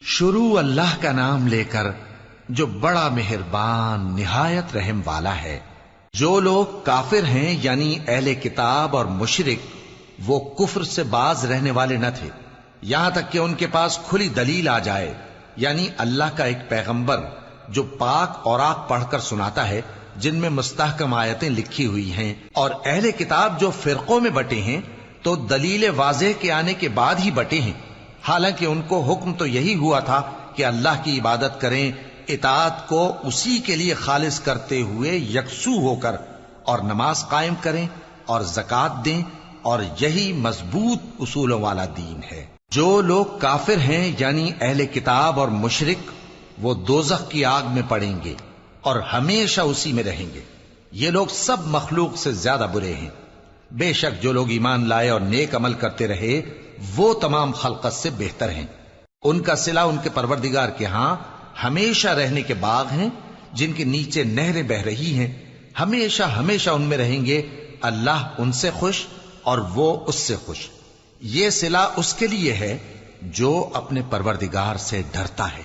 شروع اللہ کا نام لے کر جو بڑا مہربان نہایت رحم والا ہے۔ جو لوگ کافر ہیں یعنی اہل کتاب اور مشرک، وہ کفر سے باز رہنے والے نہ تھے یہاں تک کہ ان کے پاس کھلی دلیل آ جائے، یعنی اللہ کا ایک پیغمبر جو پاک اوراق پڑھ کر سناتا ہے جن میں مستحکم آیتیں لکھی ہوئی ہیں، اور اہل کتاب جو فرقوں میں بٹے ہیں تو دلیل واضح کے آنے کے بعد ہی بٹے ہیں، حالانکہ ان کو حکم تو یہی ہوا تھا کہ اللہ کی عبادت کریں، اطاعت کو اسی کے لیے خالص کرتے ہوئے یکسو ہو کر، اور نماز قائم کریں اور زکوٰۃ دیں، اور یہی مضبوط اصولوں والا دین ہے۔ جو لوگ کافر ہیں یعنی اہل کتاب اور مشرک، وہ دوزخ کی آگ میں پڑیں گے اور ہمیشہ اسی میں رہیں گے۔ یہ لوگ سب مخلوق سے زیادہ برے ہیں۔ بے شک جو لوگ ایمان لائے اور نیک عمل کرتے رہے وہ تمام خلقت سے بہتر ہیں۔ ان کا صلہ ان کے پروردگار کے ہاں ہمیشہ رہنے کے باغ ہیں جن کے نیچے نہریں بہ رہی ہیں، ہمیشہ ہمیشہ ان میں رہیں گے۔ اللہ ان سے خوش اور وہ اس سے خوش۔ یہ صلہ اس کے لیے ہے جو اپنے پروردگار سے ڈرتا ہے۔